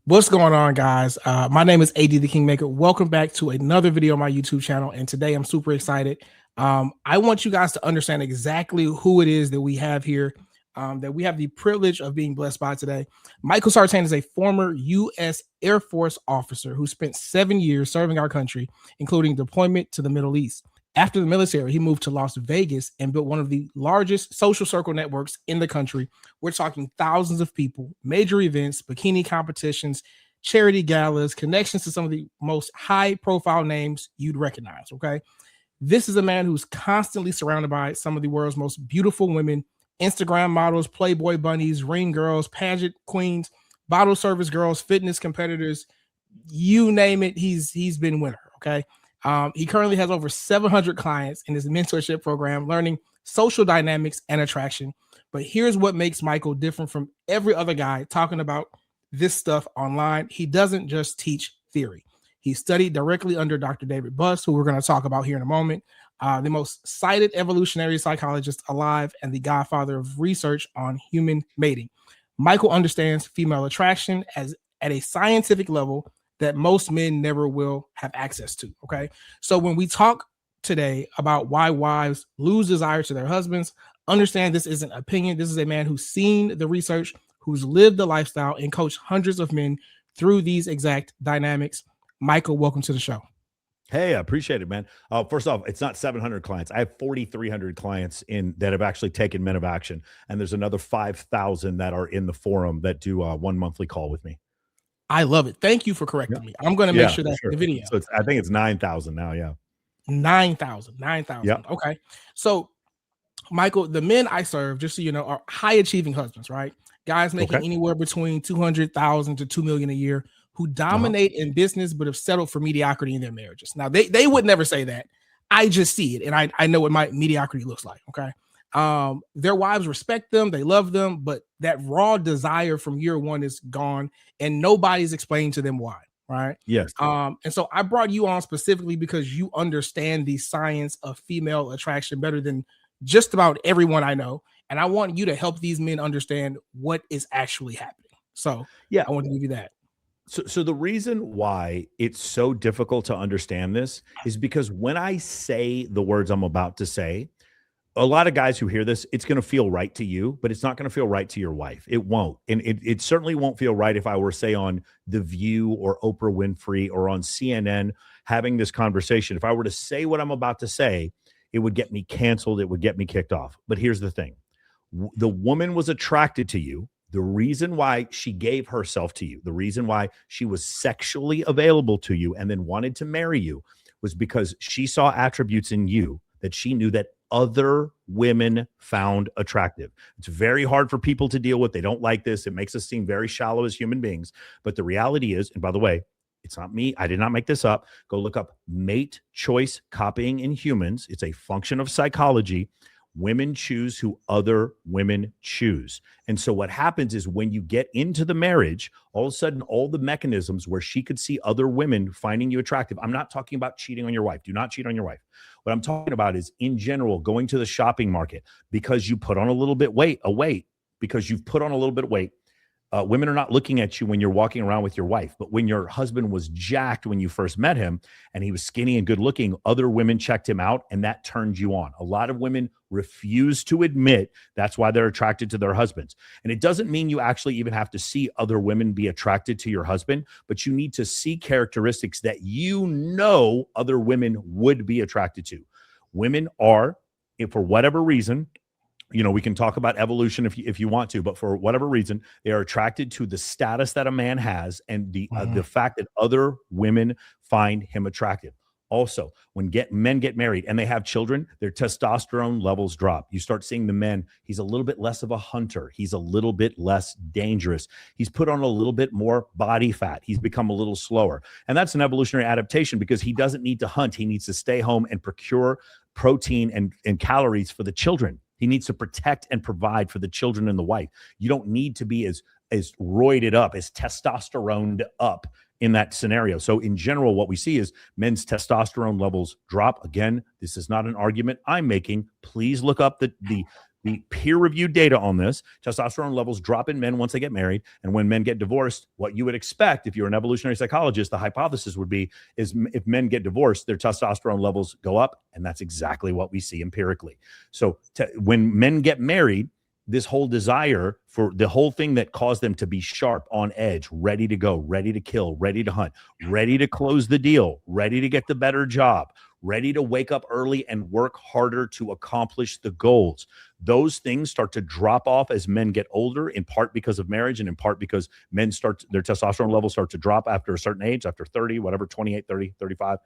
What's going on, guys? My name is AD the Kingmaker. Welcome back to another video on my YouTube channel. And today I'm super excited. I want you guys to understand exactly who it is that we have here, that we have the privilege of being blessed by today. Michael Sartain is a former U.S. Air Force officer who spent 7 years serving our country, including deployment to the Middle East. After the military, he moved to Las Vegas and built one of the largest social circle networks in the country. We're talking thousands of people, major events, bikini competitions, charity galas, connections to some of the most high profile names you'd recognize. Okay. This is a man who's constantly surrounded by some of the world's most beautiful women, Instagram models, Playboy bunnies, ring girls, pageant queens, bottle service girls, fitness competitors, you name it. He's been winner. Okay. He currently has over 700 clients in his mentorship program, learning social dynamics and attraction. But here's what makes Michael different from every other guy talking about this stuff online. He doesn't just teach theory. He studied directly under Dr. David Buss, who we're going to talk about here in a moment, the most cited evolutionary psychologist alive and the godfather of research on human mating. Michael understands female attraction as at a scientific level that most men never will have access to. Okay. So when we talk today about why wives lose desire to their husbands, understand this isn't opinion. This is a man who's seen the research, who's lived the lifestyle, and coached hundreds of men through these exact dynamics. Michael, welcome to the show. Hey, I appreciate it, man. First off, it's not 700 clients. I have 4,300 clients that have actually taken men of action. And there's another 5,000 that are in the forum that do one monthly call with me. I love it. Thank you for correcting me. I'm going to make sure that's the video. So I think it's 9,000 now. Yeah. 9,000. Yeah. Okay. So Michael, the men I serve, just so you know, are high achieving husbands, right? Guys making anywhere between 200,000 to 2 million a year, who dominate in business but have settled for mediocrity in their marriages. Now they would never say that. I just see it, and I know what my mediocrity looks like. Okay. Their wives respect them, they love them, but that raw desire from year one is gone, and nobody's explaining to them why. Right. Yes. And so I brought you on specifically because you understand the science of female attraction better than just about everyone I know. And I want you to help these men understand what is actually happening. So yeah, I want to give you that. So the reason why it's so difficult to understand this is because when I say the words I'm about to say, a lot of guys who hear this, it's going to feel right to you, but it's not going to feel right to your wife. It won't. And it certainly won't feel right if I were, say, on The View or Oprah Winfrey or on CNN having this conversation. If I were to say what I'm about to say, it would get me canceled. It would get me kicked off. But here's the thing. The woman was attracted to you. The reason why she gave herself to you, the reason why she was sexually available to you and then wanted to marry you was because she saw attributes in you that she knew that other women found attractive. It's very hard for people to deal with. They don't like this. It makes us seem very shallow as human beings. But the reality is, and by the way, it's not me. I did not make this up. Go look up mate choice copying in humans. It's a function of psychology. Women choose who other women choose. And so what happens is when you get into the marriage, all of a sudden, all the mechanisms where she could see other women finding you attractive. I'm not talking about cheating on your wife. Do not cheat on your wife. What I'm talking about is, in general, going to the shopping market because you put on a little bit weight, because you've put on a little bit of weight. Women are not looking at you when you're walking around with your wife, but when your husband was jacked when you first met him and he was skinny and good looking, other women checked him out and that turned you on. A lot of women refuse to admit that's why they're attracted to their husbands. And it doesn't mean you actually even have to see other women be attracted to your husband, but you need to see characteristics that you know other women would be attracted to. Women are, for whatever reason, we can talk about evolution if you want to, but for whatever reason, they are attracted to the status that a man has and the fact that other women find him attractive. Also, when men get married and they have children, their testosterone levels drop. You start seeing the men, he's a little bit less of a hunter. He's a little bit less dangerous. He's put on a little bit more body fat. He's become a little slower. And that's an evolutionary adaptation because he doesn't need to hunt. He needs to stay home and procure protein and calories for the children. He needs to protect and provide for the children and the wife. You don't need to be as roided up, as testosteroned up in that scenario. So in general, what we see is men's testosterone levels drop. Again, this is not an argument I'm making. Please look up the the peer-reviewed data on this, testosterone levels drop in men once they get married. And when men get divorced, what you would expect if you're an evolutionary psychologist, the hypothesis would be is if men get divorced, their testosterone levels go up. And that's exactly what we see empirically. So when men get married, this whole desire for the whole thing that caused them to be sharp, on edge, ready to go, ready to kill, ready to hunt, ready to close the deal, ready to get the better job, ready to wake up early and work harder to accomplish the goals. Those things start to drop off as men get older, in part because of marriage and in part because men their testosterone levels start to drop after a certain age, after 30, whatever, 28, 30, 35.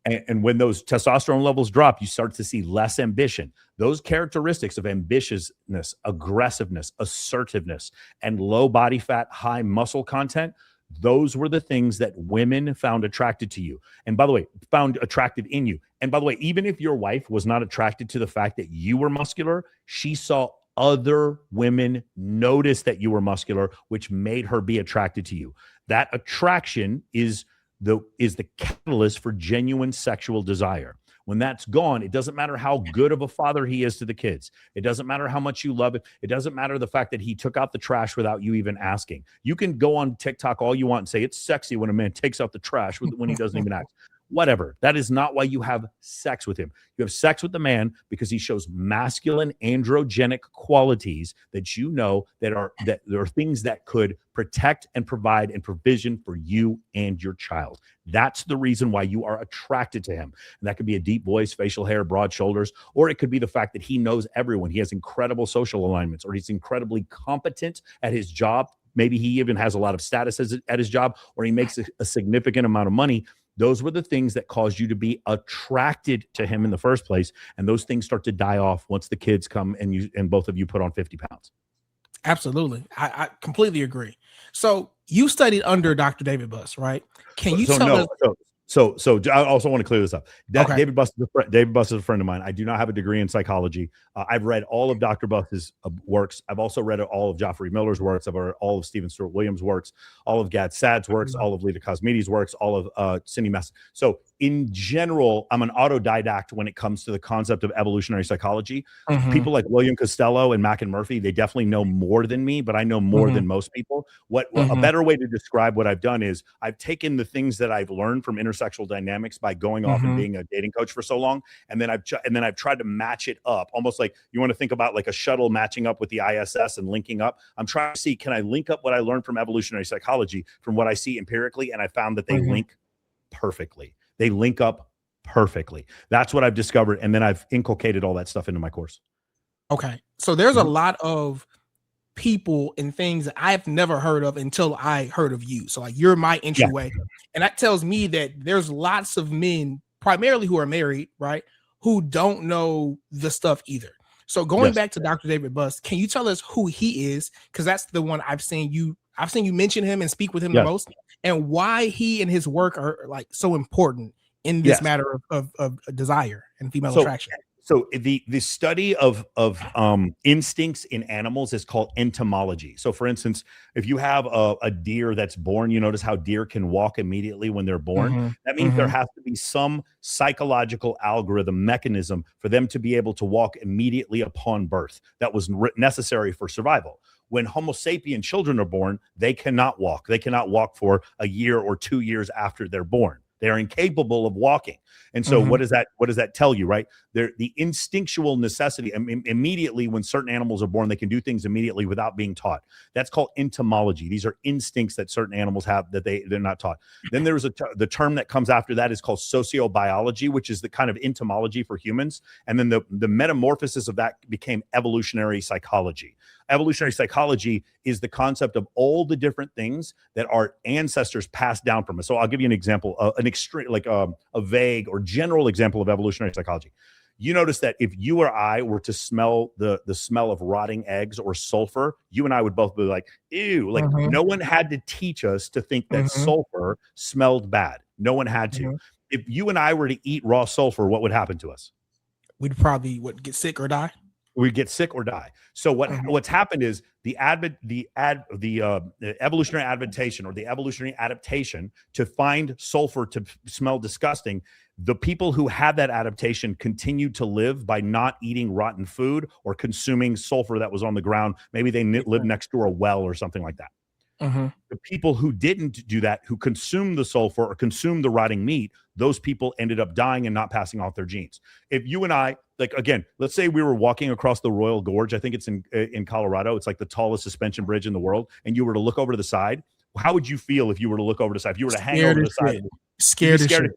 And when those testosterone levels drop, you start to see less ambition. Those characteristics of ambitiousness, aggressiveness, assertiveness, and low body fat, high muscle content, those were the things that women found attracted to you. And by the way, found attractive in you. And by the way, even if your wife was not attracted to the fact that you were muscular, she saw other women notice that you were muscular, which made her be attracted to you. That attraction is the catalyst for genuine sexual desire. When that's gone, it doesn't matter how good of a father he is to the kids. It doesn't matter how much you love it. It doesn't matter the fact that he took out the trash without you even asking. You can go on TikTok all you want and say it's sexy when a man takes out the trash when he doesn't even ask. Whatever. That is not why you have sex with him. You have sex with the man because he shows masculine androgenic qualities that you know that there are things that could protect and provide and provision for you and your child. That's the reason why you are attracted to him. And that could be a deep voice, facial hair, broad shoulders, or it could be the fact that he knows everyone. He has incredible social alignments, or he's incredibly competent at his job. Maybe he even has a lot of status at his job, or he makes a significant amount of money. Those were the things that caused you to be attracted to him in the first place. And those things start to die off once the kids come and both of you put on 50 pounds. Absolutely. I completely agree. So you studied under Dr. David Buss, right? Can you tell us? So I also want to clear this up. Okay. David Buss is a friend of mine. I do not have a degree in psychology. I've read all of Dr. Buss's works. I've also read all of Joffrey Miller's works. I've read all of Stephen Stewart Williams' works, all of Gad Saad's works, all of Lita Cosmides' works, all of Cindy Mess. So in general, I'm an autodidact when it comes to the concept of evolutionary psychology. People like William Costello and Mack and Murphy, they definitely know more than me, but I know more than most people. A better way to describe what I've done is I've taken the things that I've learned from intersexual dynamics by going off and being a dating coach for so long, and then I've tried to match it up, almost like you want to think about like a shuttle matching up with the ISS and linking up. I'm trying to see, can I link up what I learned from evolutionary psychology from what I see empirically, and I found that they link perfectly. They link up perfectly. That's what I've discovered, and then I've inculcated all that stuff into my course. Okay, so there's a lot of people and things that I've never heard of until I heard of you. So like you're my entryway. Yeah. And that tells me that there's lots of men, primarily who are married, right, who don't know the stuff either. So going back to Dr. David Buss, can you tell us who he is? Because that's the one I've seen you mention him and speak with him the most, and why he and his work are like so important in this matter of desire and female attraction. So the study of instincts in animals is called entomology. So for instance, if you have a deer that's born, you notice how deer can walk immediately when they're born. That means there has to be some psychological algorithm mechanism for them to be able to walk immediately upon birth that was necessary for survival. When Homo sapien children are born, they cannot walk. They cannot walk for a year or 2 years after they're born. They're incapable of walking. And so what does that tell you, right? The instinctual necessity, immediately when certain animals are born, they can do things immediately without being taught. That's called entomology. These are instincts that certain animals have that they're not taught. Then there's the term that comes after that is called sociobiology, which is the kind of entomology for humans. And then the metamorphosis of that became evolutionary psychology. Evolutionary psychology is the concept of all the different things that our ancestors passed down from us. So I'll give you an example, an extreme, like a vague or general example of evolutionary psychology. You notice that if you or I were to smell the smell of rotting eggs or sulfur, you and I would both be like, ew. Like no one had to teach us to think that sulfur smelled bad. No one had to. If you and I were to eat raw sulfur, what would happen to us? We'd probably get sick or die. We get sick or die. So what's happened is the evolutionary adaptation, or the evolutionary adaptation to find sulfur to smell disgusting. The people who had that adaptation continued to live by not eating rotten food or consuming sulfur that was on the ground. Maybe they lived next to a well or something like that. The people who didn't do that, who consumed the sulfur or consumed the rotting meat, those people ended up dying and not passing off their genes. If you and I, like, again, let's say we were walking across the Royal Gorge. I think it's in Colorado. It's like the tallest suspension bridge in the world. And you were to look over to the side. How would you feel if you were to look over to the side? If you were to hang over the side? Scared as shit.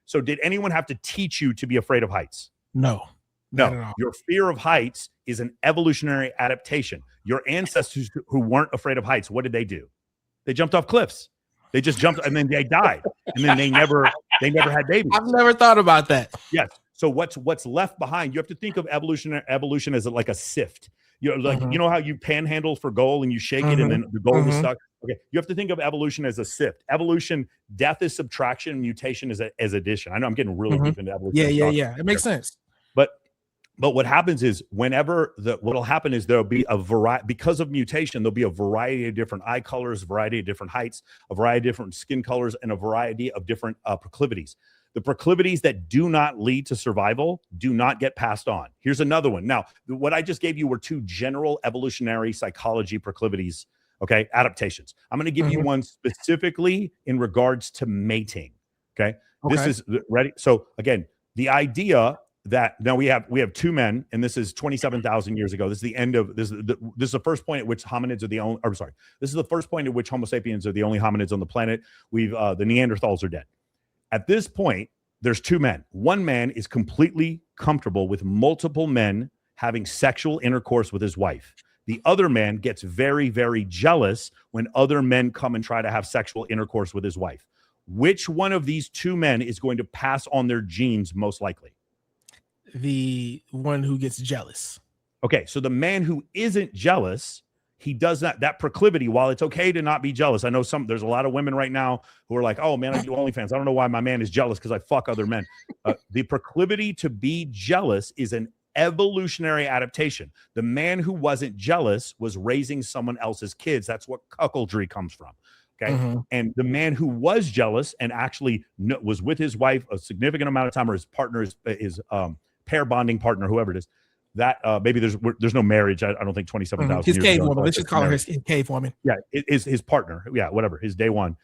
So did anyone have to teach you to be afraid of heights? No. No. Your fear of heights is an evolutionary adaptation. Your ancestors who weren't afraid of heights, what did they do? They jumped off cliffs. They just jumped and then they died. And then they never had babies. I've never thought about that. Yes. So what's left behind? You have to think of evolution as like a sift. You know how you panhandle for gold and you shake it and then the gold is stuck. Okay, you have to think of evolution as a sift. Evolution, death is subtraction, mutation is addition. I know I'm getting really deep into evolution. Yeah. It makes sense. But what happens is what'll happen is there'll be a variety, because of mutation, there'll be a variety of different eye colors, a variety of different heights, a variety of different skin colors, and a variety of different proclivities. The proclivities that do not lead to survival do not get passed on. Here's another one. Now, what I just gave you were two general evolutionary psychology proclivities, okay, adaptations. I'm going to give you one specifically in regards to mating, okay? This is ready. So again, the idea that now we have two men, and this is 27,000 years ago. This is the end of this. This is the first point at which hominids are the only. Or sorry, this is the first point at which Homo sapiens are the only hominids on the planet. The Neanderthals are dead. At this point, there's two men. One man is completely comfortable with multiple men having sexual intercourse with his wife. The other man gets very, very jealous when other men come and try to have sexual intercourse with his wife. Which one of these two men is going to pass on their genes most likely? The one who gets jealous. Okay, so the man who isn't jealous, he does not, that proclivity, while it's okay to not be jealous. I know there's a lot of women right now who are like, oh man, I do OnlyFans. I don't know why my man is jealous because I fuck other men. The proclivity to be jealous is an evolutionary adaptation. The man who wasn't jealous was raising someone else's kids. That's what cuckoldry comes from. Okay. And the man who was jealous and actually was with his wife a significant amount of time, or his partner, his pair bonding partner, whoever it is, that maybe there's no marriage. I don't think 27,000 his years cave ago. woman. Let's just call her his cave woman. Yeah, his partner. Yeah, whatever. His day one.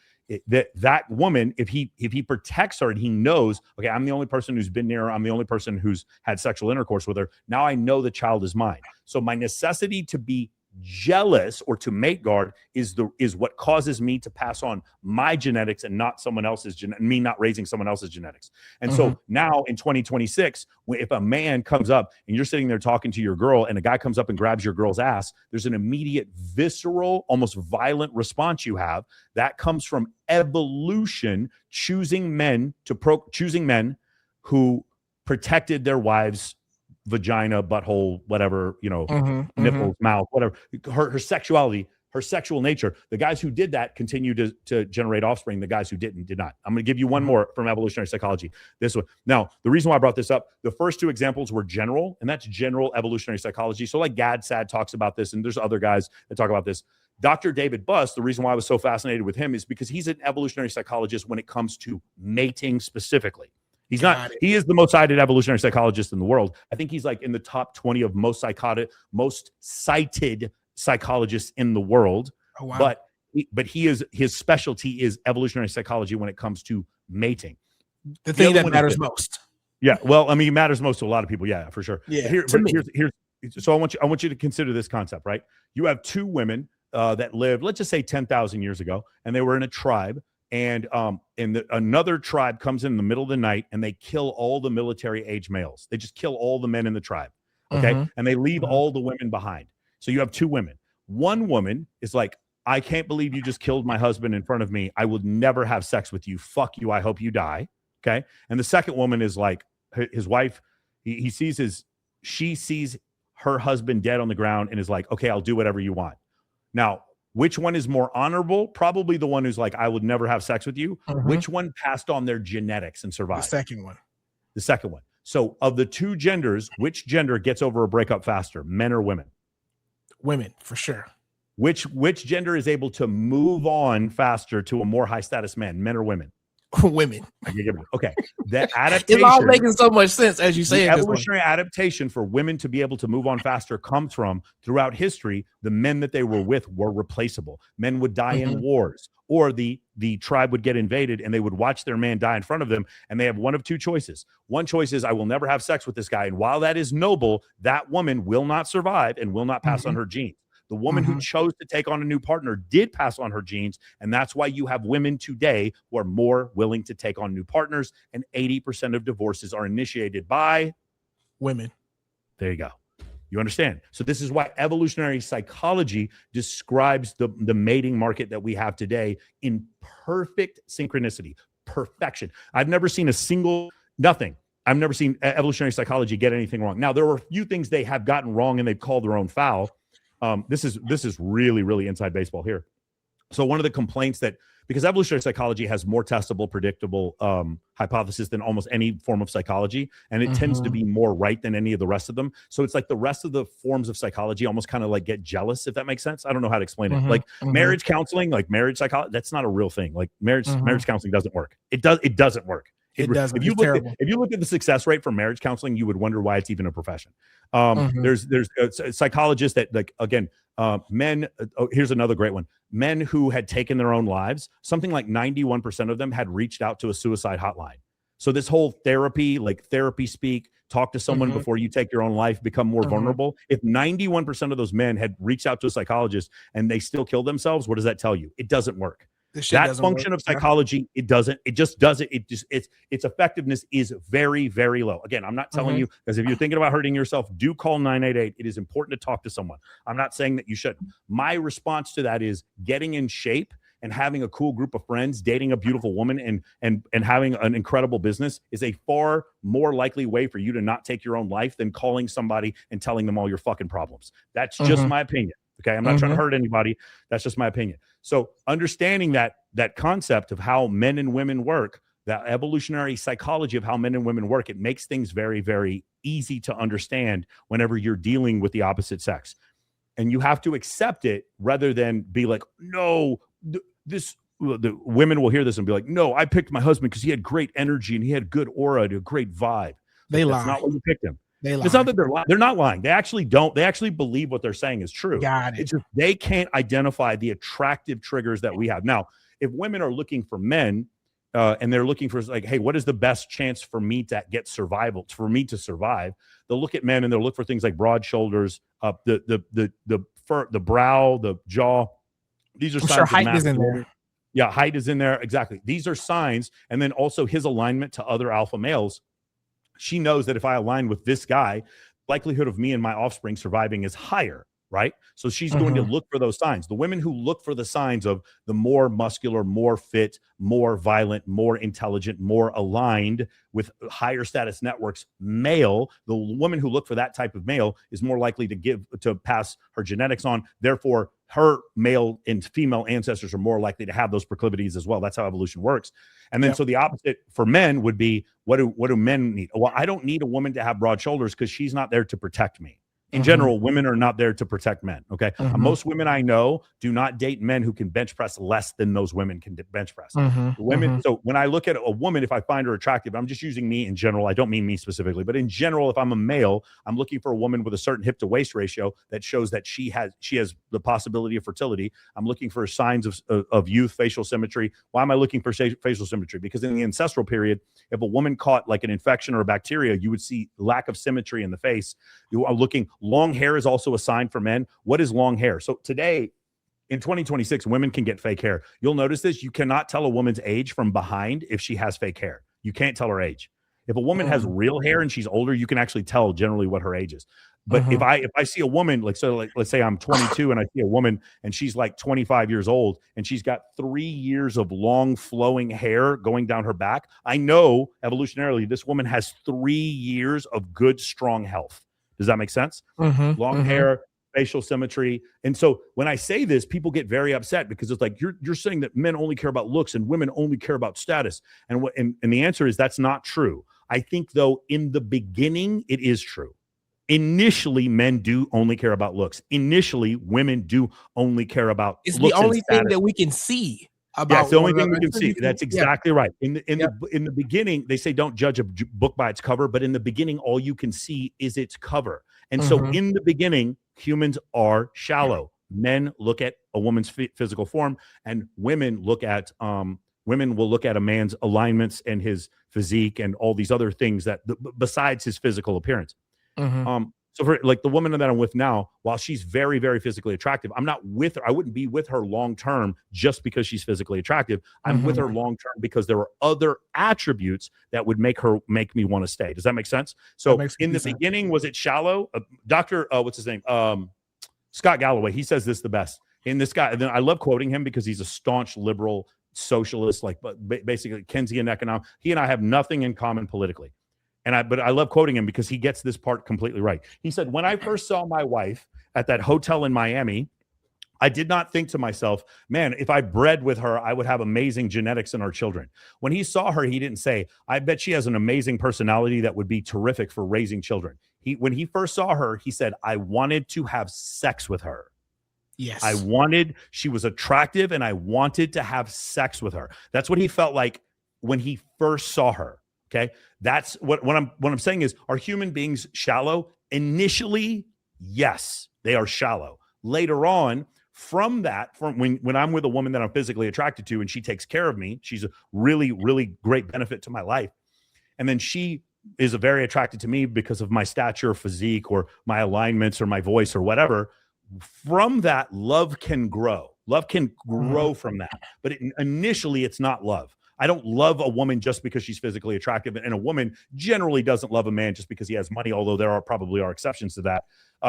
That woman, if he protects her and he knows, okay, I'm the only person who's been near her, I'm the only person who's had sexual intercourse with her. Now I know the child is mine. So my necessity to be jealous or to mate guard is what causes me to pass on my genetics and not someone else's me not raising someone else's genetics. And so now in 2026, if a man comes up and you're sitting there talking to your girl and a guy comes up and grabs your girl's ass, there's an immediate visceral, almost violent response you have that comes from evolution choosing men who protected their wives' vagina, butthole, whatever, nipples, mouth, whatever, her sexuality, her sexual nature. The guys who did that continue to generate offspring. The guys who did not. I'm going to give you one more from evolutionary psychology. This one. Now, the reason why I brought this up, the first two examples were general, and that's general evolutionary psychology. So like Sad talks about this, and there's other guys that talk about this. Dr. David Buss, the reason why I was so fascinated with him is because he's an evolutionary psychologist when it comes to mating specifically. He's not, he is the most cited evolutionary psychologist in the world. I think he's like in the top 20 of most cited psychologists in the world. Oh, wow. But his specialty is evolutionary psychology when it comes to mating. The thing that matters most. Yeah. Well, I mean, it matters most to a lot of people. Yeah, for sure. Yeah. So I want you to consider this concept, right? You have two women that lived, let's just say 10,000 years ago, and they were in a tribe. And another tribe comes in the middle of the night and they kill all the military age males. They just kill all the men in the tribe. Okay. And they leave all the women behind. So you have two women. One woman is like, I can't believe you just killed my husband in front of me. I would never have sex with you. Fuck you. I hope you die. Okay. And the second woman is like, his wife, she sees her husband dead on the ground and is like, okay, I'll do whatever you want. Now, which one is more honorable? Probably the one who's like, I would never have sex with you. Which one passed on their genetics and survived? The second one. The second one. So of the two genders, which gender gets over a breakup faster, men or women? Women, for sure. Which gender is able to move on faster to a more high status man, men or women? Women. Okay. The It's all adaptation, making so much sense as you say the it this way. evolutionary adaptation for women to be able to move on faster comes from throughout history, the men that they were with were replaceable. Men would die in wars, or the tribe would get invaded and they would watch their man die in front of them. And they have one of two choices. One choice is, I will never have sex with this guy. And while that is noble, that woman will not survive and will not pass on her genes. The woman who chose to take on a new partner did pass on her genes, and that's why you have women today who are more willing to take on new partners, and 80% of divorces are initiated by women. There you go. You understand? So this is why evolutionary psychology describes the mating market that we have today in perfect synchronicity, perfection. I've never seen I've never seen evolutionary psychology get anything wrong. Now, there were a few things they have gotten wrong and they've called their own foul. This is really, really inside baseball here. So one of the complaints that, because evolutionary psychology has more testable, predictable hypothesis than almost any form of psychology, and it tends to be more right than any of the rest of them. So it's like the rest of the forms of psychology almost kind of like get jealous, if that makes sense. I don't know how to explain it. Like marriage counseling, like marriage psychology, that's not a real thing. Like marriage counseling doesn't work. It doesn't work. If you look at the success rate for marriage counseling, you would wonder why it's even a profession. There's psychologists that, like, again, men. Here's another great one. Men who had taken their own lives, something like 91% of them had reached out to a suicide hotline. So this whole therapy, like therapy speak, talk to someone before you take your own life, become more vulnerable. If 91% of those men had reached out to a psychologist and they still killed themselves, what does that tell you? It doesn't work. That function of psychology, its effectiveness is very, very low. Again, I'm not telling you, because if you're thinking about hurting yourself, do call 988. It is important to talk to someone. I'm not saying that you shouldn't. My response to that is getting in shape and having a cool group of friends, dating a beautiful woman, and having an incredible business is a far more likely way for you to not take your own life than calling somebody and telling them all your fucking problems. That's just my opinion. Okay, I'm not trying to hurt anybody. That's just my opinion. So understanding that concept of how men and women work, that evolutionary psychology of how men and women work, it makes things very, very easy to understand whenever you're dealing with the opposite sex. And you have to accept it rather than be like, no, the women will hear this and be like, no, I picked my husband because he had great energy and he had good aura and a great vibe. That's not why you picked him. It's not that they're lying. They're not lying. They actually don't. They actually believe what they're saying is true. Got it. It's just they can't identify the attractive triggers that we have. Now, if women are looking for men and they're looking for, like, hey, what is the best chance for me to get survival, for me to survive? They'll look at men and they'll look for things like broad shoulders, the fur, the brow, the jaw. These are signs of height is in there. Yeah, height is in there. Exactly. These are signs. And then also his alignment to other alpha males. She knows that if I align with this guy, likelihood of me and my offspring surviving is higher, right? So she's going to look for those signs. The women who look for the signs of the more muscular, more fit, more violent, more intelligent, more aligned with higher status networks male, the woman who look for that type of male is more likely to pass her genetics on. Therefore, her male and female ancestors are more likely to have those proclivities as well. That's how evolution works. And then so the opposite for men would be, what do men need? Well, I don't need a woman to have broad shoulders because she's not there to protect me. In general, women are not there to protect men. Okay. Most women I know do not date men who can bench press less than those women can bench press. Women. So when I look at a woman, if I find her attractive, I'm just using me in general. I don't mean me specifically, but in general, if I'm a male, I'm looking for a woman with a certain hip to waist ratio that shows that she has the possibility of fertility. I'm looking for signs of youth, facial symmetry. Why am I looking for facial symmetry? Because in the ancestral period, if a woman caught like an infection or a bacteria, you would see lack of symmetry in the face. You are looking. Long hair is also a sign for men. What is long hair? So today, in 2026, women can get fake hair. You'll notice this. You cannot tell a woman's age from behind if she has fake hair. You can't tell her age. If a woman has real hair and she's older, you can actually tell generally what her age is. But if I see a woman, let's say I'm 22 and I see a woman and she's like 25 years old and she's got 3 years of long flowing hair going down her back, I know evolutionarily this woman has 3 years of good, strong health. Does that make sense? Long hair, facial symmetry. And so when I say this, people get very upset because it's like, you're saying that men only care about looks and women only care about status. And the answer is that's not true. I think, though, in the beginning, it is true. Initially, men do only care about looks. Initially, women do only care about It's the looks and only thing status. that we can see Yeah, it's about the one only thing another we can until see. you can, That's exactly right. In yep. the beginning, they say don't judge a book by its cover, but in the beginning, all you can see is its cover. And so, Mhm. in the beginning, humans are shallow. Men look at a woman's physical form, and women will look at a man's alignments and his physique and all these other things that besides his physical appearance. Mhm. So for like the woman that I'm with now, while she's very, very physically attractive, I'm not with her. I wouldn't be with her long term just because she's physically attractive. I'm with her Mhm. long term because there are other attributes that would make me want to stay. Does that make sense? That So makes in the complete sense. beginning, was it shallow? Dr. What's his name? Scott Galloway. He says this the best. In this guy, then I love quoting him because he's a staunch liberal socialist, like basically Keynesian economic. He and I have nothing in common politically. But I love quoting him because he gets this part completely right. He said, when I first saw my wife at that hotel in Miami, I did not think to myself, man, if I bred with her, I would have amazing genetics in our children. When he saw her, he didn't say, I bet she has an amazing personality that would be terrific for raising children. When he first saw her, he said, I wanted to have sex with her. Yes. She was attractive and I wanted to have sex with her. That's what he felt like when he first saw her. Okay. That's what I'm saying is, are human beings shallow? Initially, yes, they are shallow. Later on, from when I'm with a woman that I'm physically attracted to and she takes care of me, she's a really, really great benefit to my life. And then she is very attracted to me because of my stature, physique, or my alignments or my voice or whatever. From that, love can grow. Love can grow from that. But initially, it's not love. I don't love a woman just because she's physically attractive, and a woman generally doesn't love a man just because he has money, although there probably are exceptions to that.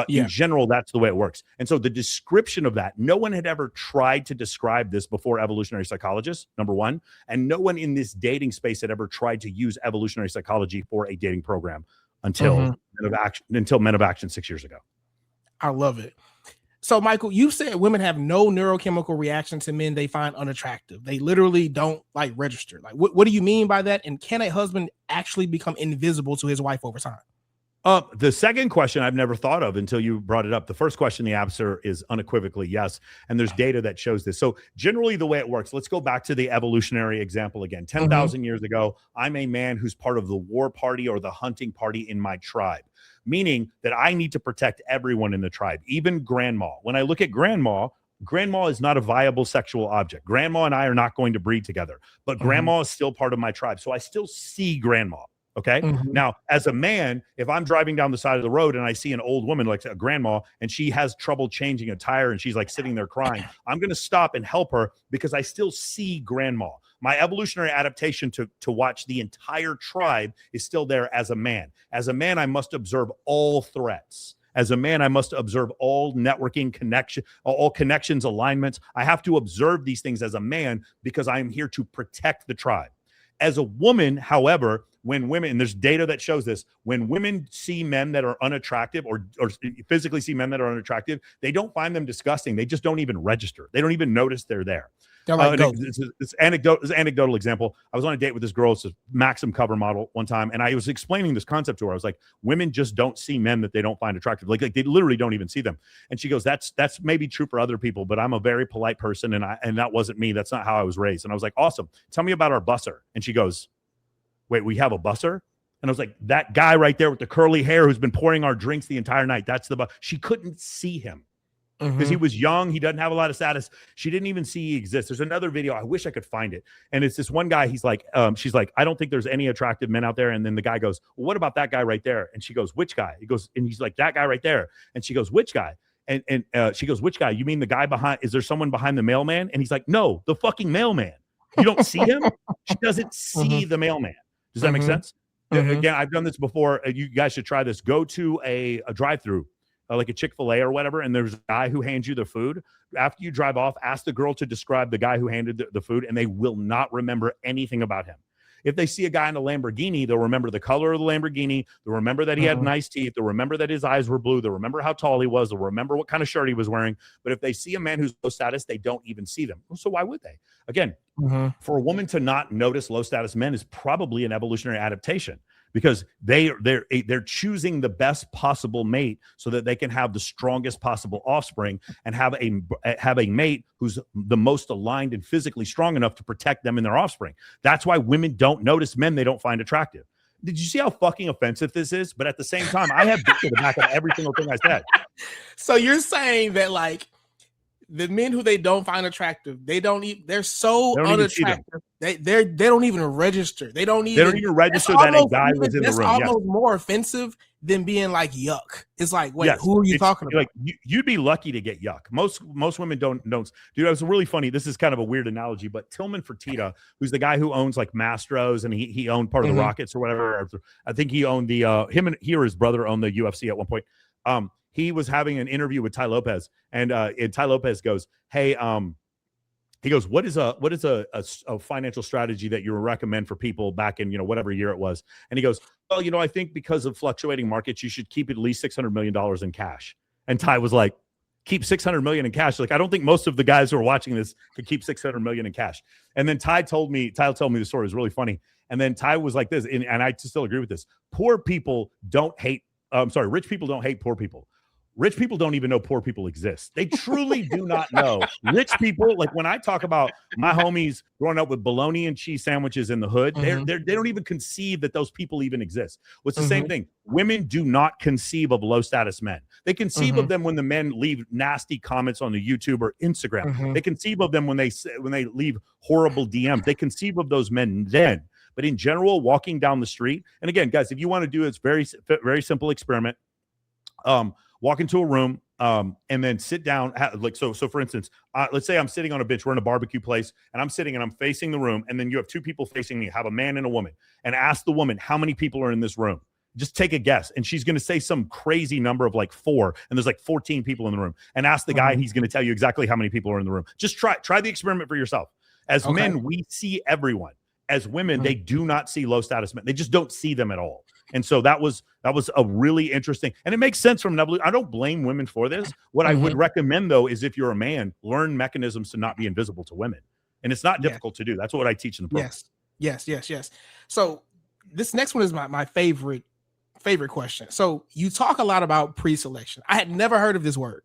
Yeah. In general, that's the way it works. And so the description of that, no one had ever tried to describe this before evolutionary psychologists, number one, and no one in this dating space had ever tried to use evolutionary psychology for a dating program until Men of Action 6 years ago. I love it. So, Michael, you said women have no neurochemical reaction to men they find unattractive. They literally don't like register. Like, what do you mean by that? And can a husband actually become invisible to his wife over time? The second question I've never thought of until you brought it up. The first question, the answer is unequivocally yes. And there's data that shows this. So generally the way it works, let's go back to the evolutionary example again. 10,000 years ago, I'm a man who's part of the war party or the hunting party in my tribe, meaning that I need to protect everyone in the tribe, even grandma. When I look at grandma is not a viable sexual object. Grandma and I are not going to breed together, but grandma is still part of my tribe. So I still see grandma. Okay. Now, as a man, if I'm driving down the side of the road and I see an old woman, like a grandma, and she has trouble changing a tire and she's like sitting there crying, I'm going to stop and help her because I still see grandma. My evolutionary adaptation to watch the entire tribe is still there as a man. As a man, I must observe all threats. As a man, I must observe all networking all connections, alignments. I have to observe these things as a man because I am here to protect the tribe. As a woman, however, when women, and there's data that shows this, when women see men that are unattractive or physically see men that are unattractive, they don't find them disgusting. They just don't even register. They don't even notice they're there. They're like It's anecdotal example. I was on a date with this girl. It's a Maxim cover model one time, and I was explaining this concept to her. I was like, women just don't see men that they don't find attractive. Like they literally don't even see them. And she goes, that's maybe true for other people, but I'm a very polite person, and that wasn't me. That's not how I was raised. And I was like, awesome. Tell me about our busser. And she goes, wait, we have a busser? And I was like, that guy right there with the curly hair who's been pouring our drinks the entire night. That's the She couldn't see him. Because he was young, he doesn't have a lot of status. She didn't even see he exists. There's another video. I wish I could find it. And it's this one guy. He's like, she's like, I don't think there's any attractive men out there. And then the guy goes, well, what about that guy right there? And she goes, which guy? He goes, and he's like, that guy right there. And she goes, which guy? And she goes, which guy? You mean the guy behind? Is there someone behind the mailman? And he's like, no, the fucking mailman. You don't see him? She doesn't see the mailman. Does that make sense? Again, I've done this before. You guys should try this. Go to a drive-through. Like a Chick-fil-A or whatever, and there's a guy who hands you the food. After you drive off, ask the girl to describe the guy who handed the food, and they will not remember anything about him. If they see a guy in a Lamborghini, they'll remember the color of the Lamborghini. They'll remember that he had nice teeth. They'll remember that his eyes were blue. They'll remember how tall he was. They'll remember what kind of shirt he was wearing. But if they see a man who's low status, they don't even see them. So why would they? Again, for a woman to not notice low status men is probably an evolutionary adaptation. because they're choosing the best possible mate so that they can have the strongest possible offspring and have a mate who's the most aligned and physically strong enough to protect them and their offspring. That's why women don't notice men they don't find attractive. Did you see how fucking offensive this is? But at the same time, I have to the back of every single thing I said. So you're saying that like the men who they don't find attractive, they're so unattractive. They don't even register. They don't even register that a guy was in the room. That's almost more offensive than being like yuck. It's like, wait, who are you talking about? Like you'd be lucky to get yuck. Most women don't. Dude, it was really funny. This is kind of a weird analogy, but Tillman Fertitta, who's the guy who owns like Mastros and he owned part of the Rockets or whatever. I think he owned he or his brother owned the UFC at one point. He was having an interview with Tai Lopez, and Tai Lopez goes, "Hey, he goes, what is a financial strategy that you would recommend for people back in whatever year it was?" And he goes, "Well, I think because of fluctuating markets, you should keep at least $600 million in cash." And Tai was like, "Keep $600 million in cash?" Like, I don't think most of the guys who are watching this could keep $600 million in cash. And then Tai told me the story. It was really funny. And then Tai was like this, and I still agree with this. Rich people don't hate poor people. Rich people don't even know poor people exist. They truly do not know. Rich people, like when I talk about my homies growing up with bologna and cheese sandwiches in the hood, they don't even conceive that those people even exist. Well, it's the same thing. Women do not conceive of low status men. They conceive of them when the men leave nasty comments on the YouTube or Instagram. They conceive of them when they leave horrible DMs. They conceive of those men then. But in general, walking down the street, and again, guys, if you want to do it, it's very, very simple experiment. Walk into a room and then sit down. So for instance, let's say I'm sitting on a bench. We're in a barbecue place, and I'm sitting and I'm facing the room, and then you have two people facing me, have a man and a woman, and ask the woman how many people are in this room. Just take a guess, and she's going to say some crazy number of like 4, and there's like 14 people in the room. And ask the guy, and he's going to tell you exactly how many people are in the room. Just try the experiment for yourself. As men, we see everyone. As women, they do not see low status men. They just don't see them at all. And so that was a really interesting, and it makes sense from an evolution. I don't blame women for this. What I would recommend though is if you're a man, learn mechanisms to not be invisible to women, and it's not difficult to do. That's what I teach in the program. Yes. So this next one is my favorite question. So you talk a lot about pre-selection. I had never heard of this word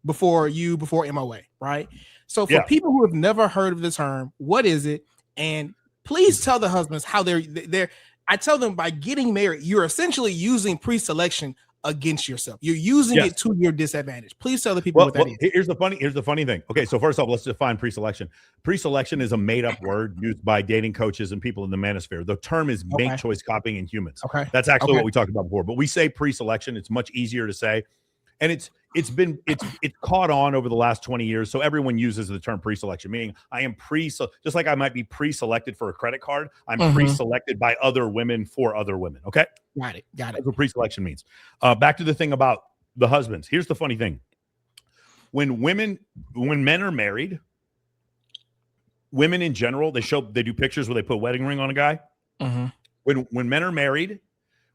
before MOA, right? So for people who have never heard of the term, what is it? And please tell the husbands how they're. I tell them by getting married, you're essentially using pre-selection against yourself. You're using it to your disadvantage. Please tell the people what that is. Here's the funny thing. Okay, so first off, let's define pre-selection. Pre-selection is a made-up word used by dating coaches and people in the manosphere. The term is mate choice copying in humans. Okay, that's actually what we talked about before. But we say pre-selection. It's much easier to say, and it's caught on over the last 20 years. So everyone uses the term pre-selection, meaning I am just like I might be pre-selected for a credit card. I'm pre-selected by other women for other women. Okay. Got it. That's what pre-selection means. Back to the thing about the husbands. Here's the funny thing. When men are married, women in general, they do pictures where they put a wedding ring on a guy. When men are married,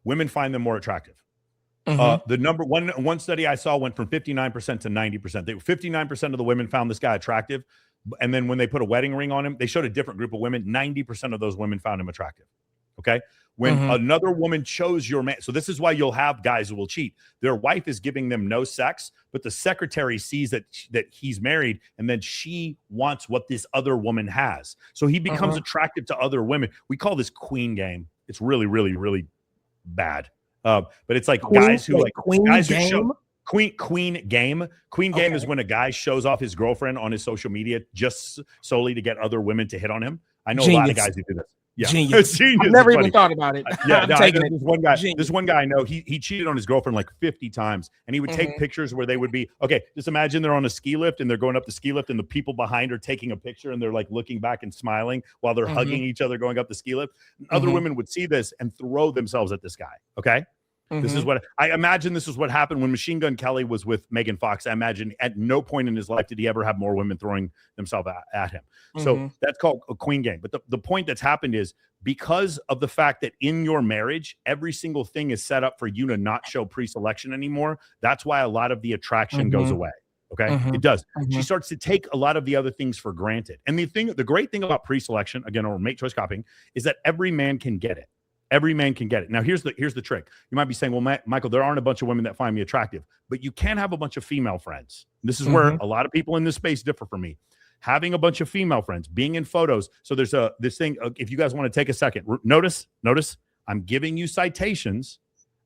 women find them more attractive. The number one study I saw went from 59% to 90%. 59% of the women found this guy attractive. And then when they put a wedding ring on him, they showed a different group of women. 90% of those women found him attractive. Okay. When another woman chose your man. So this is why you'll have guys who will cheat. Their wife is giving them no sex, but the secretary sees that he's married, and then she wants what this other woman has. So he becomes attractive to other women. We call this queen game. It's really, really, really bad. But it's like guys who queen game is when a guy shows off his girlfriend on his social media just solely to get other women to hit on him. I know a lot of guys who do this. Yeah, genius. I've never even thought about it. This one guy I know, he cheated on his girlfriend like 50 times, and he would take pictures where they would be just imagine they're on a ski lift and they're going up the ski lift, and the people behind are taking a picture, and they're like looking back and smiling while they're hugging each other going up the ski lift. Other women would see this and throw themselves at this guy. Okay. This is what I imagine. This is what happened when Machine Gun Kelly was with Megan Fox. I imagine at no point in his life did he ever have more women throwing themselves at him. So that's called a queen game. But the point that's happened is because of the fact that in your marriage, every single thing is set up for you to not show pre-selection anymore. That's why a lot of the attraction goes away. Okay. It does. She starts to take a lot of the other things for granted. And the great thing about pre-selection, again, or mate choice copying, is that every man can get it. Every man can get it. Now, here's the trick. You might be saying, well, Michael, there aren't a bunch of women that find me attractive, but you can have a bunch of female friends. This is where a lot of people in this space differ from me. Having a bunch of female friends, being in photos. So there's this thing. If you guys want to take a second, notice, I'm giving you citations.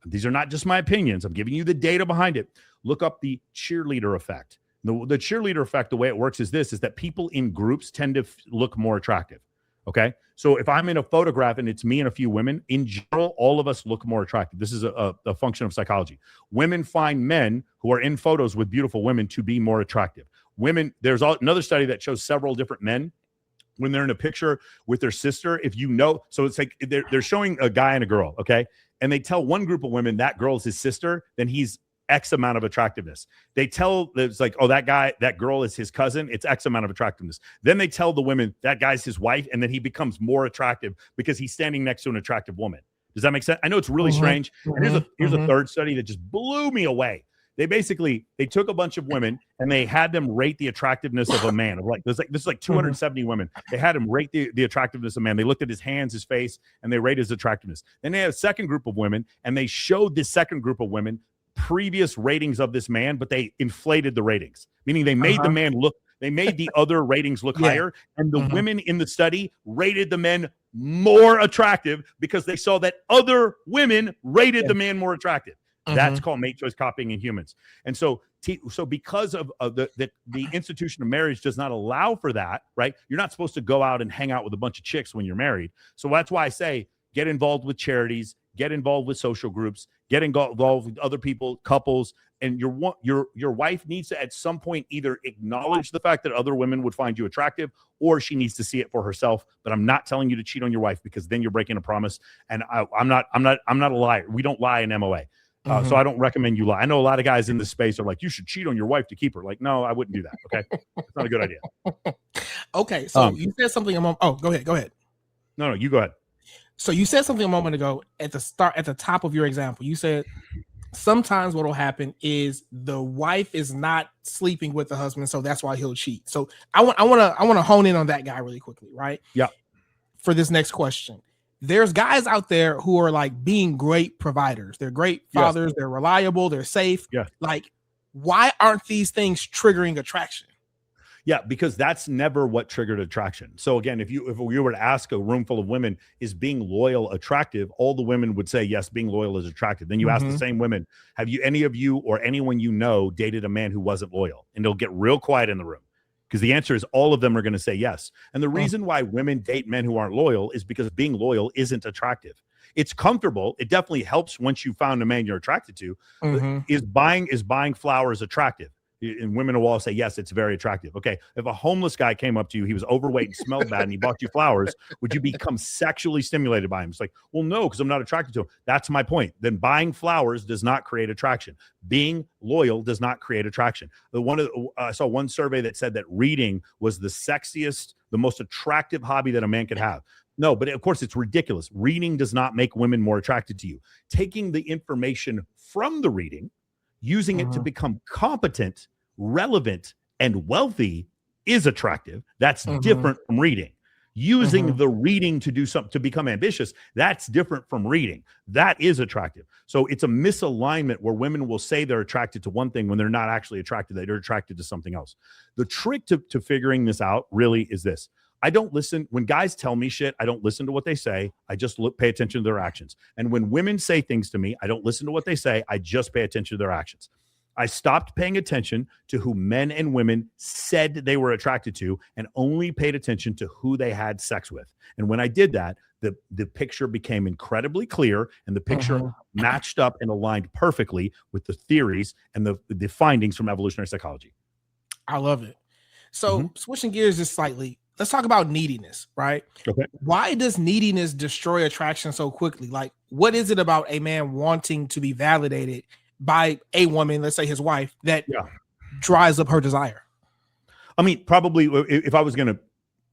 These are not just my opinions. I'm giving you the data behind it. Look up the cheerleader effect. The cheerleader effect, the way it works is that people in groups tend to look more attractive. Okay. So if I'm in a photograph and it's me and a few women, in general, all of us look more attractive. This is a function of psychology. Women find men who are in photos with beautiful women to be more attractive. Women, there's another study that shows several different men when they're in a picture with their sister, if you know, so it's like they're showing a guy and a girl, okay? And they tell one group of women that girl is his sister, then he's X amount of attractiveness. They tell, it's like, oh, that girl is his cousin, it's X amount of attractiveness. Then they tell the women that guy's his wife, and then he becomes more attractive because he's standing next to an attractive woman. Does that make sense? I know it's really strange. And here's a third study that just blew me away. They took a bunch of women and they had them rate the attractiveness of a man. This is like 270 women. They had him rate the attractiveness of a man. They looked at his hands, his face, and they rated his attractiveness. Then they had a second group of women, and they showed this second group of women previous ratings of this man, but they inflated the ratings, meaning they made the man look, they made the other ratings look higher, and the women in the study rated the men more attractive because they saw that other women rated the man more attractive. That's called mate choice copying in humans. And so because of the institution of marriage does not allow for that, right? You're not supposed to go out and hang out with a bunch of chicks when you're married. So that's why I say get involved with charities, get involved with social groups, get involved with other people, couples, and your wife needs to at some point either acknowledge the fact that other women would find you attractive, or she needs to see it for herself. But I'm not telling you to cheat on your wife, because then you're breaking a promise. And I'm not a liar. We don't lie in MOA. So I don't recommend you lie. I know a lot of guys in this space are like, you should cheat on your wife to keep her. Like, no, I wouldn't do that. Okay. It's not a good idea. Okay. So you said something go ahead. No, you go ahead. So you said something a moment ago at the top of your example. You said sometimes what will happen is the wife is not sleeping with the husband, so that's why he'll cheat. So I want to hone in on that guy really quickly, right? Yeah. For this next question. There's guys out there who are like being great providers. They're great fathers. Yes. They're reliable. They're safe. Yeah. Like, why aren't these things triggering attraction? Yeah, because that's never what triggered attraction. So again, if you were to ask a room full of women, is being loyal attractive? All the women would say, yes, being loyal is attractive. Then you ask the same women, have you, any of you or anyone you know, dated a man who wasn't loyal? And they'll get real quiet in the room. Because the answer is all of them are going to say yes. And the reason why women date men who aren't loyal is because being loyal isn't attractive. It's comfortable. It definitely helps once you found a man you're attracted to. Is buying flowers attractive? And women will all say, yes, it's very attractive. Okay, if a homeless guy came up to you, he was overweight and smelled bad, and he bought you flowers, would you become sexually stimulated by him? It's like, well, no, because I'm not attracted to him. That's my point. Then buying flowers does not create attraction. Being loyal does not create attraction. I saw one survey that said that reading was the sexiest, the most attractive hobby that a man could have. No, but of course it's ridiculous. Reading does not make women more attracted to you. Taking the information from the reading, using it to become competent, relevant, and wealthy is attractive. That's different from reading. Using the reading to do something, to become ambitious, that's different from reading. That is attractive. So it's a misalignment where women will say they're attracted to one thing when they're not actually attracted. They're attracted to something else. The trick to figuring this out really is this. I don't listen. When guys tell me shit, I don't listen to what they say. I just pay attention to their actions. And when women say things to me, I don't listen to what they say. I just pay attention to their actions. I stopped paying attention to who men and women said they were attracted to and only paid attention to who they had sex with. And when I did that, the picture became incredibly clear, and the picture matched up and aligned perfectly with the theories and the findings from evolutionary psychology. I love it. So switching gears just slightly, let's talk about neediness, right? Okay. Why does neediness destroy attraction so quickly? Like, what is it about a man wanting to be validated by a woman, let's say his wife, that dries up her desire? I mean, probably if I was going to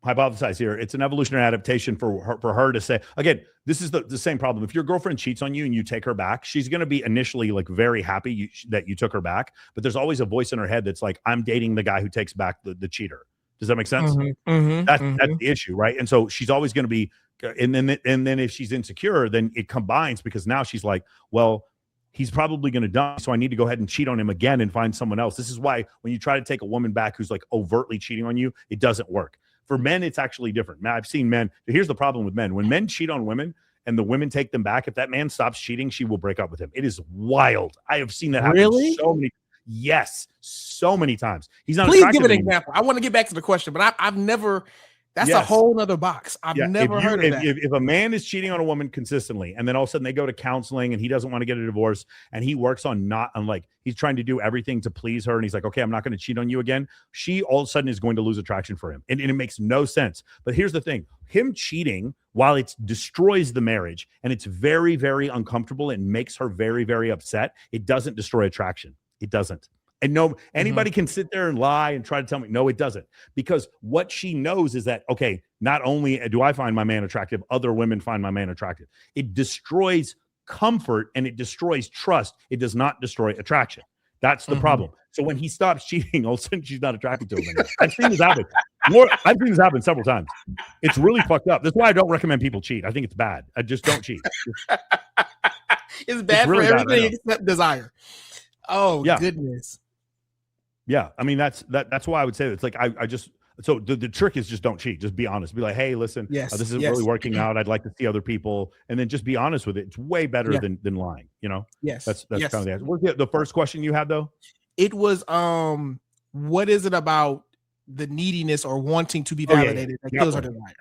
hypothesize here, it's an evolutionary adaptation for her to say, again, this is the same problem. If your girlfriend cheats on you and you take her back, she's going to be initially like very happy that you took her back. But there's always a voice in her head that's like, I'm dating the guy who takes back the cheater. Does that make sense? That's the issue, right? And so she's always going to be and then if she's insecure, then it combines, because now she's like, well, he's probably going to die, so I need to go ahead and cheat on him again and find someone else. This is why when you try to take a woman back who's like overtly cheating on you, it doesn't work. For men, it's actually different. I've seen men. Here's the problem with men. When men cheat on women and the women take them back, if that man stops cheating, she will break up with him. It is wild. I have seen that happen so many. Yes, so many times. He's not. Please give an example. I want to get back to the question, but I've never. That's a whole nother box. I've never heard of that. If a man is cheating on a woman consistently, and then all of a sudden they go to counseling and he doesn't want to get a divorce, and he works on he's trying to do everything to please her, and he's like, okay, I'm not going to cheat on you again. She all of a sudden is going to lose attraction for him. And it makes no sense. But here's the thing. Him cheating, while it destroys the marriage and it's very, very uncomfortable and makes her very, very upset, it doesn't destroy attraction. It doesn't. And no, anybody can sit there and lie and try to tell me, no, it doesn't. Because what she knows is that, okay, not only do I find my man attractive, other women find my man attractive. It destroys comfort and it destroys trust. It does not destroy attraction. That's the problem. So when he stops cheating, all of a sudden she's not attracted to him anymore. I've seen this happen. I've seen this happen several times. It's really fucked up. That's why I don't recommend people cheat. I think it's bad. I just don't cheat. It's bad for everything except desire. Oh, yeah. Goodness. Yeah, I mean that's why I would say that. It's like I just so the trick is just don't cheat. Just be honest. Be like, hey, listen, this isn't really working out. I'd like to see other people, and then just be honest with it. It's way better than lying. You know. Yes, that's kind of the answer. What's the first question you had though? It was what is it about the neediness or wanting to be validated that kills her desire?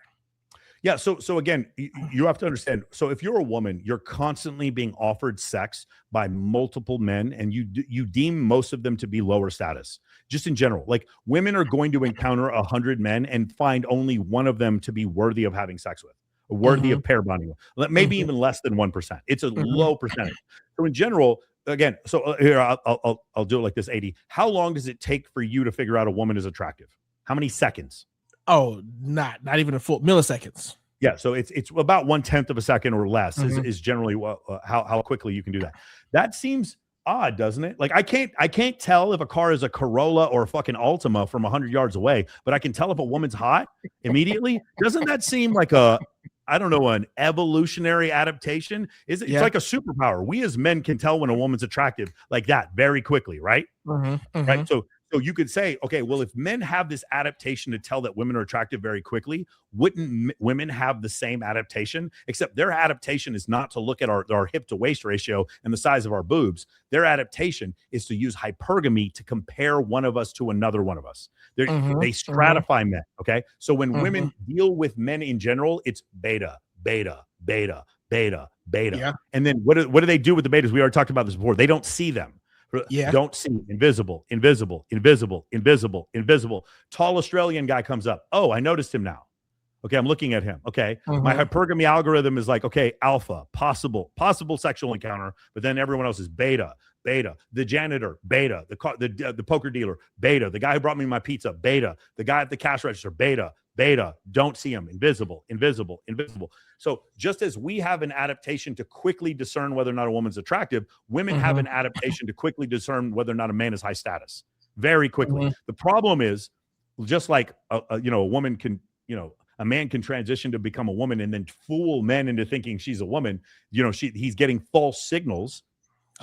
Yeah. So again, you have to understand. So if you're a woman, you're constantly being offered sex by multiple men, and you deem most of them to be lower status. Just in general, like women are going to encounter 100 men and find only one of them to be worthy of having sex with, or worthy of pair bonding with. Maybe even less than 1%. It's a low percentage. So in general, again, so here I'll do it like this. 80. How long does it take for you to figure out a woman is attractive? How many seconds? Oh, not even a full milliseconds. Yeah, so it's about 1/10 of a second or less is generally how quickly you can do that. That seems odd, doesn't it? Like I can't tell if a car is a Corolla or a fucking Altima from 100 yards away, but I can tell if a woman's hot immediately. Doesn't that seem like an evolutionary adaptation? It's like a superpower. We as men can tell when a woman's attractive like that very quickly, right? Right. So you could say, okay, well, if men have this adaptation to tell that women are attractive very quickly, wouldn't women have the same adaptation? Except their adaptation is not to look at our hip to waist ratio and the size of our boobs. Their adaptation is to use hypergamy to compare one of us to another one of us. They stratify men. Okay. So when women deal with men in general, it's beta, beta, beta, beta, beta. Yeah. And then what do they do with the betas? We already talked about this before. They don't see them. Yeah. Don't see. Invisible, invisible, invisible, invisible, invisible. Tall Australian guy comes up. Oh, I noticed him now. Okay, I'm looking at him. Okay. My hypergamy algorithm is like, okay, alpha, possible sexual encounter, but then everyone else is beta, beta. The janitor, beta. The poker dealer, beta. The guy who brought me my pizza, beta. The guy at the cash register, beta. Beta, don't see him. Invisible, invisible, invisible. So just as we have an adaptation to quickly discern whether or not a woman's attractive, women have an adaptation to quickly discern whether or not a man is high status very quickly. The problem is, just like a woman can, a man can transition to become a woman and then fool men into thinking she's a woman. He's getting false signals.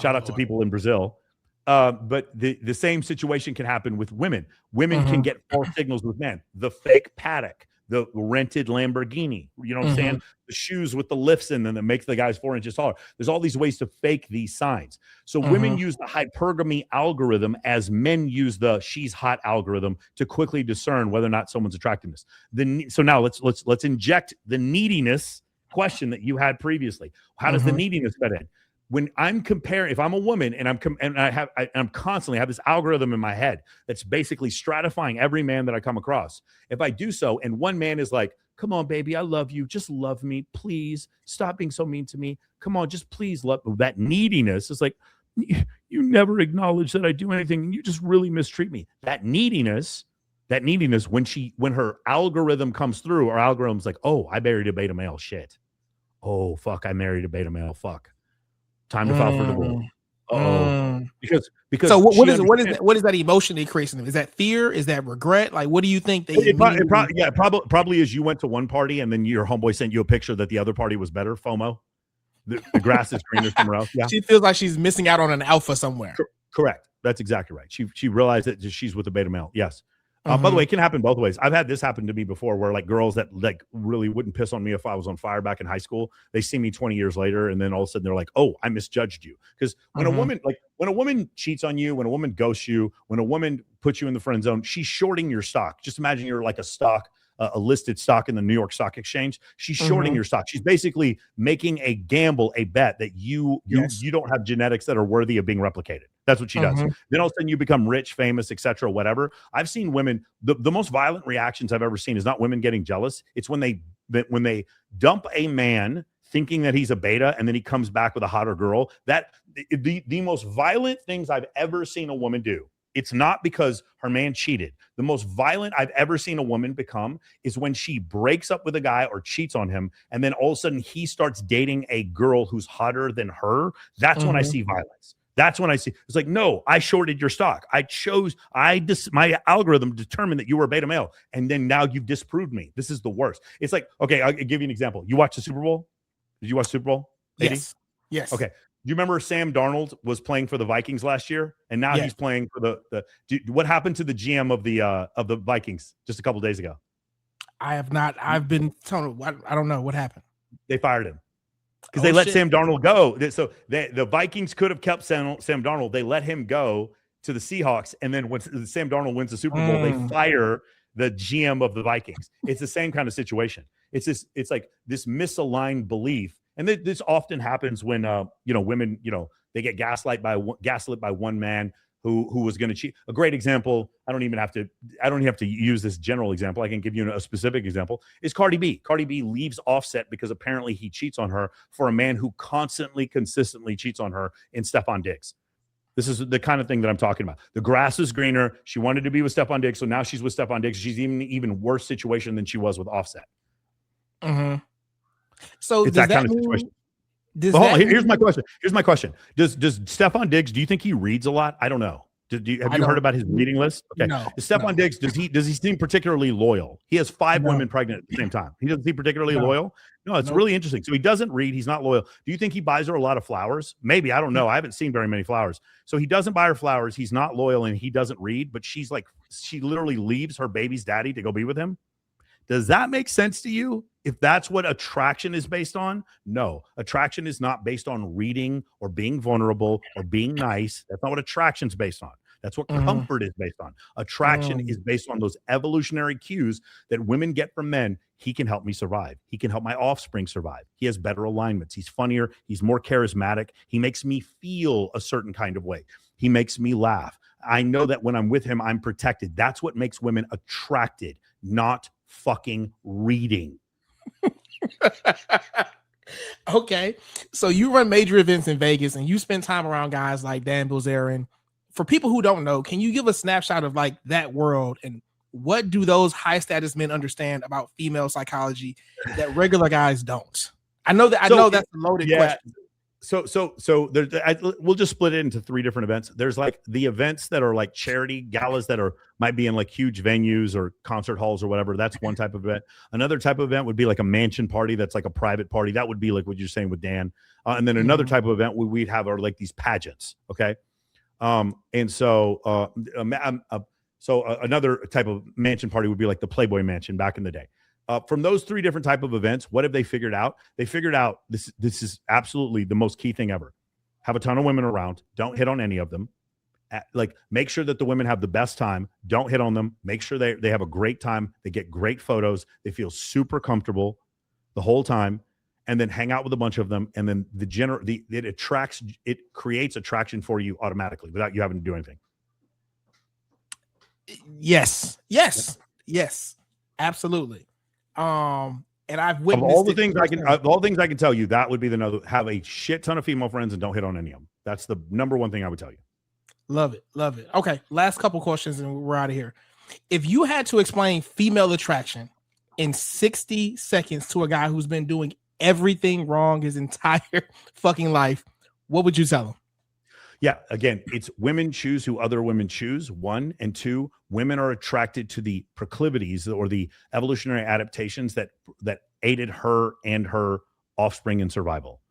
Shout out to people in Brazil. But the same situation can happen with women. Women can get false signals with men. The fake paddock, the rented Lamborghini, you know what I'm saying? The shoes with the lifts in them that makes the guys 4 inches taller. There's all these ways to fake these signs. So women use the hypergamy algorithm as men use the she's hot algorithm to quickly discern whether or not someone's attractiveness. So now let's inject the neediness question that you had previously. How does the neediness fit in? When I'm comparing, if I'm a woman and I'm constantly have this algorithm in my head that's basically stratifying every man that I come across. If I do so, and one man is like, "Come on, baby, I love you. Just love me, please. Stop being so mean to me. Come on, just please love." That neediness is like, you never acknowledge that I do anything, and you just really mistreat me. That neediness, when her algorithm comes through, our algorithm's like, "Oh, I married a beta male. Shit. Oh, fuck, I married a beta male. Fuck. Time to file for divorce." Uh-oh. Mm. Because So she what is that emotion it creates in them? Is that fear? Is that regret? Like, what do you think they immediately? probably is you went to one party and then your homeboy sent you a picture that the other party was better. FOMO. The grass is greener somewhere else. Yeah. She feels like she's missing out on an alpha somewhere. Correct. That's exactly right. She realized that she's with a beta male. Yes. By the Mhm. way, it can happen both ways. I've had this happen to me before where like girls that like really wouldn't piss on me if I was on fire back in high school, they see me 20 years later and then all of a sudden they're like, "Oh, I misjudged you." Because when a woman cheats on you, when a woman ghosts you, when a woman puts you in the friend zone, she's shorting your stock. Just imagine you're like a stock, a listed stock in the New York Stock Exchange. She's shorting your stock. She's basically making a gamble, a bet that you don't have genetics that are worthy of being replicated. That's what she does. Then all of a sudden you become rich, famous, etc., whatever. I've seen women, the most violent reactions I've ever seen is not women getting jealous. It's when they dump a man thinking that he's a beta and then he comes back with a hotter girl. That the most violent things I've ever seen a woman do. It's not because her man cheated. The most violent I've ever seen a woman become is when she breaks up with a guy or cheats on him, and then all of a sudden he starts dating a girl who's hotter than her. That's when I see violence. That's when I see it's like, no, I shorted your stock. My algorithm determined that you were a beta male, and then now you've disproved me. This is the worst. It's like, okay, I'll give you an example. You watch the Super Bowl? Did you watch Super Bowl? Yes. Yes. Okay. Do you remember Sam Darnold was playing for the Vikings last year, and now he's playing for what happened to the GM of the Vikings just a couple days ago? I have not. I've been telling. I don't know what happened. They fired him because they let Sam Darnold go. So the Vikings could have kept Sam Darnold. They let him go to the Seahawks, and then when Sam Darnold wins the Super Bowl, they fire the GM of the Vikings. It's the same kind of situation. It's like this misaligned belief. And this often happens when women, they get gaslit by one man who was going to cheat. A great example, I don't even have to use this general example. I can give you a specific example, is Cardi B. Cardi B leaves Offset because apparently he cheats on her for a man who consistently cheats on her in Stephon Diggs. This is the kind of thing that I'm talking about. The grass is greener. She wanted to be with Stephon Diggs, so now she's with Stephon Diggs. She's even worse situation than she was with Offset. So it's that kind of situation. Here's my question. Does Stephon Diggs, do you think he reads a lot? I don't know. Have you heard about his reading list? Okay. No, Stephon Diggs, does he seem particularly loyal? He has 5 women pregnant at the same time. He doesn't seem particularly loyal. No, it's really interesting. So he doesn't read. He's not loyal. Do you think he buys her a lot of flowers? Maybe. I don't know. I haven't seen very many flowers. So he doesn't buy her flowers. He's not loyal and he doesn't read, but she literally leaves her baby's daddy to go be with him. Does that make sense to you? If that's what attraction is based on? No, attraction is not based on reading or being vulnerable or being nice. That's not what attraction's based on. That's what comfort is based on. Attraction is based on those evolutionary cues that women get from men. He can help me survive. He can help my offspring survive. He has better alignments. He's funnier. He's more charismatic. He makes me feel a certain kind of way. He makes me laugh. I know that when I'm with him, I'm protected. That's what makes women attracted, not fucking reading. Okay. So you run major events in Vegas and you spend time around guys like Dan Bilzerian. For people who don't know, can you give a snapshot of like that world and what do those high status men understand about female psychology that regular guys don't? I know that's a loaded question. So we'll just split it into 3 different events. There's like the events that are like charity galas that might be in like huge venues or concert halls or whatever. That's one type of event. Another type of event would be like a mansion party. That's like a private party. That would be like what you're saying with Dan. And then another type of event we'd have are like these pageants. Okay. So another type of mansion party would be like the Playboy Mansion back in the day. From those 3 different type of events, what have they figured out? They figured out this is absolutely the most key thing ever. Have a ton of women around. Don't hit on any of them. Make sure that the women have the best time. Don't hit on them. Make sure they have a great time. They get great photos. They feel super comfortable the whole time. And then hang out with a bunch of them. And then it creates attraction for you automatically without you having to do anything. Yes. Absolutely. And I've witnessed all the things I can tell you, that would be have a shit ton of female friends and don't hit on any of them. That's the number one thing I would tell you. Love it. Okay. Last couple questions and we're out of here. If you had to explain female attraction in 60 seconds to a guy who's been doing everything wrong his entire fucking life, what would you tell him? Yeah, again, it's women choose who other women choose, one, and two, women are attracted to the proclivities or the evolutionary adaptations that aided her and her offspring in survival.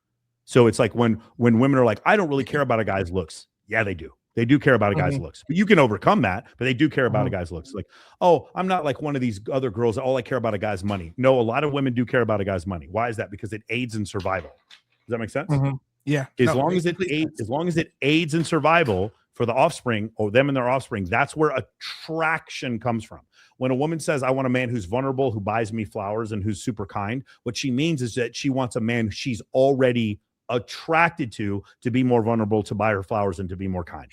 So it's like when women are like, I don't really care about a guy's looks. Yeah, they do. They do care about a guy's Mhm, looks. But you can overcome that, but they do care about a mhm, guy's looks. Like, oh, I'm not like one of these other girls. All I care about a guy's money. No, a lot of women do care about a guy's money. Why is that? Because it aids in survival. Does that make sense? mhm. Yeah, As no, it long makes as complete sense. as long as it aids in survival for the offspring or them and their offspring, that's where attraction comes from. When a woman says, I want a man who's vulnerable, who buys me flowers and who's super kind, what she means is that she wants a man she's already attracted to be more vulnerable, to buy her flowers and to be more kind.